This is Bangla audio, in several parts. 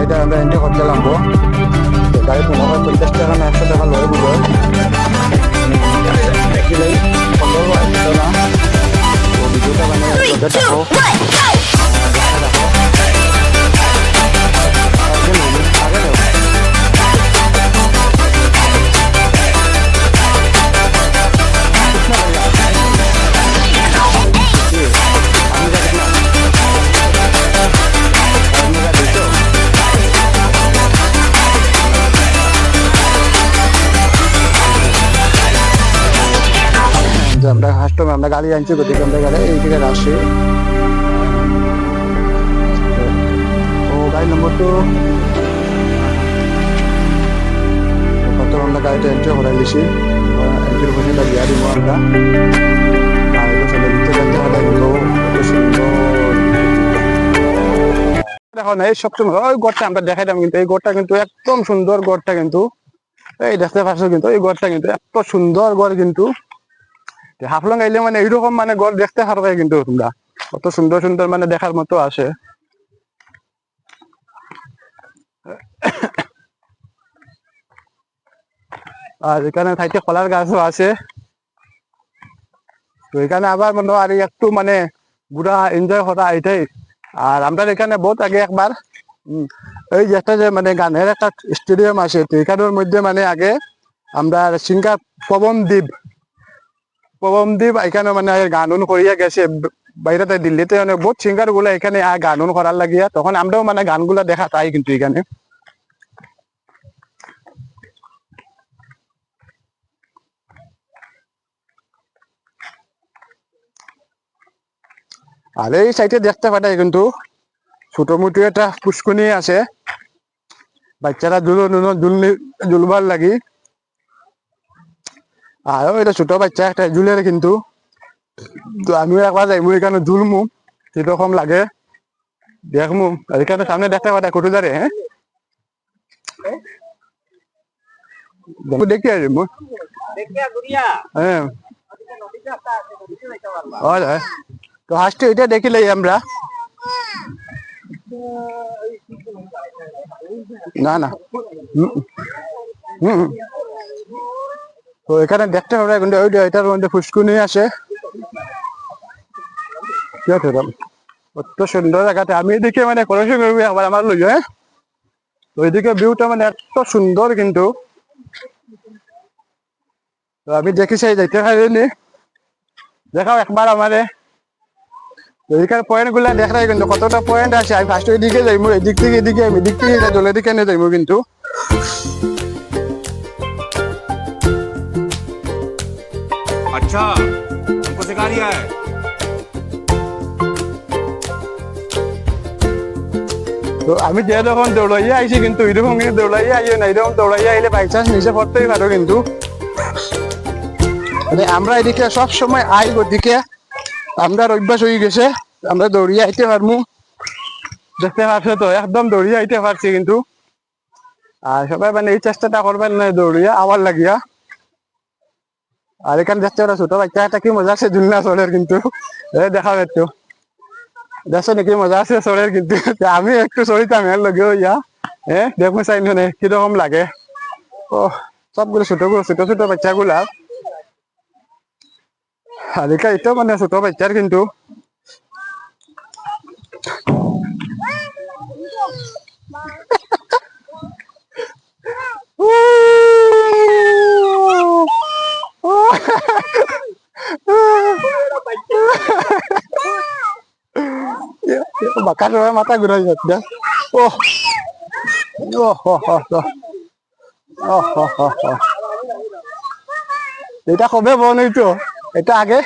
গাড়িটা আমরা এন্ট্রি করতে লাগবো। গাড়ি মনে হয় 50 টাকা না 100 টাকা লয় বুঝো দেখিলেই কত না ভিডিওটা মানে দেখো দেখো আগে যাও আমরা কাস্টমার আমরা গাড়ি আনছি গতিকে আমরা গাড়ি এইদিকে আসছি। ও গাড়ি নম্বর তো কত আমরা গাড়িটা এন্ট্রি করাই দিছি এন্ট্রির পয়সাটা দিয়া দিব আমরা। আর এটা চলে দিতে যাতে হলে কিন্তু কত সুন্দর দেখো না এই সবসময় ওই গড়টা আমরা দেখাইলাম কিন্তু এই গড়টা কিন্তু একদম সুন্দর গড়টা কিন্তু এই দেখতে পাচ্ছ কিন্তু এই গড়টা কিন্তু এত সুন্দর গড় কিন্তু হাফলং আইলে মানে এইরকম মানে গড় দেখতে পারবে কিন্তু তোমরা কত সুন্দর সুন্দর মানে দেখার মতো আছে। আর এখানে থাইতে কলার গাছও আছে তো এখানে আবার মনে আর একটু মানে ঘুরা এনজয় করা এটাই। আর আমরা এখানে বহুত আগে একবার এই যে একটা যে মানে গানের একটা স্টেডিয়াম আছে তো এখানের মধ্যে মানে আগে আমরা সিঙ্গার পবনদ্বীপ এখানে মানে গান করিয়া গেছে বাইরেতে দিল্লিতে অনেক বহুত সিঙ্গার গুলা এখানে গান করার লাগিয়া তখন আমরাও মানে গানগুলা দেখা তাই কিন্তু এখানে। আর এই সাইডে দেখতে পাঠাই কিন্তু ছোট মোটো একটা পুষ্কুনি আছে বাচ্চারা জুলবার লাগি। আর এটা ছোট বাচ্চা একটা জুলের কিন্তু আমিও একবার যাইমু এখানে জুলমু কিরকম লাগে দেখমু। আর এখানে সামনে দেখতে পাঠাই কটুদারে হ্যাঁ দেখি আসবো হ্যাঁ তো হাসতে এটা দেখিলাই আমরা না না তো এখানে দেখতে পাবে কিন্তু ওই এটার মধ্যে ফুসকুনি আছে কত সুন্দর জায়গাতে আমি এদিকে মানে পড়াশোনা করবি আবার আমার লই হ্যাঁ তো ওইদিকে ভিউটা মানে এত সুন্দর কিন্তু তো আমি দেখি চাই যাইতে পারিনি দেখাও একবার আমারে এখানে পয়েন্ট গুলা দেখাই কিন্তু কতটা পয়েন্ট আছে আমি ফার্স্ট এদিকে যাইমু এদিক থেকে এদিকে আমি এদিক থেকে জলের দিকে নিয়ে যাইমু কিন্তু अच्छा हमको सिखा रिया है তো আমি যে যখন দৌড়াইয়া আইছি কিন্তু এরকম কিন্তু দৌড়াইয়া আইও না এরকম দৌড়াইয়া আইলে বাই চান্স নিচে পড়তেই পারো কিন্তু মানে আমরা এদিকে সব সময় আই ওদিকে আমরা অভ্যাস হয়ে গেছে আমরা দৌড়িয়ে আইতে পারবো দেখতে পাচ্ছ তো একদম দৌড়িয়ে আইতে পারছি কিন্তু। আর সবাই মানে এই চেষ্টাটা করবেন না দৌড়িয়া আবার লাগিয়া। আর এখানে দেখতে ওরা ছোট বাচ্চা একটা কি মজা আছে ঝুলনা চলের কিন্তু দেখাও একটু দেখছো নাকি মজা আছে চলের কিন্তু আমি একটু চড়িতাম এর লগে ইয়া দেখবো চাই নে কিরকম লাগে। ও সবগুলো ছোট ছোট বাচ্চা গুলা আর এটাও মানে ছোট বাচ্চার কিন্তু বাঁকা সময় মাথা ঘুরাই যাচ্ছে ও এটা কবে বন হইতো এটা আগে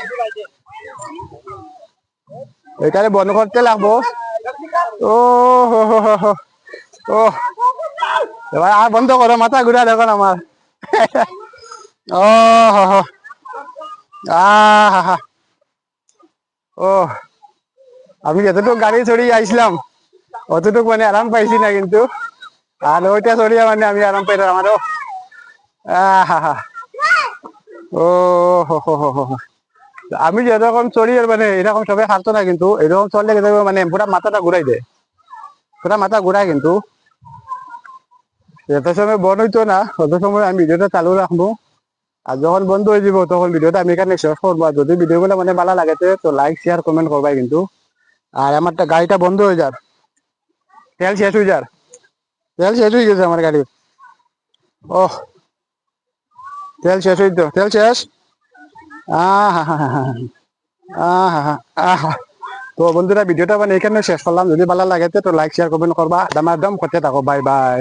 এটারে বন্ধ করতে লাগবো। ও ও এবার আর বন্ধ করো মাথা ঘুরা দেখুন আমার ও আহা ও আমি যতটুকু গাড়ি চড়িয়ে আইছিলাম অতটুকু মানে আরাম পাইছি না কিন্তু আর ওইটা চড়িয়া মানে আমি আরাম পাইলাম আমারও আহা ও আমি যেরকম চড়ি মানে এরকম সবাই হারতো না কিন্তু এরকম চললে মানে পুরা মাথাটা ঘুরাই দেয় পুরা মাথা ঘুরায় কিন্তু যত সময় বন্ধ হইতো না তত সময় আমি ভিডিওটা চালু রাখবো আর যখন বন্ধ হয়ে যাব তখন ভিডিওটা আমি এখানে শেষ করবো আর যদি ভিডিওগুলো মানে ভালো লাগে তো লাইক শেয়ার কমেন্ট করবাই কিন্তু আর আমার গাড়িটা বন্ধ হয়ে যার তেল শেষ হয়ে যার তেল শেষ হয়ে গেছে আমার গাড়ির ওহ তেল শেষ হইতো তেল শেষ আহা হা হা আহা আহা তো বন্ধুরা ভিডিওটা মানে এখানে শেষ করলাম যদি ভালো লাগে তো লাইক শেয়ার কমেন্ট করবা দামার দম করতে থাকো বাই বাই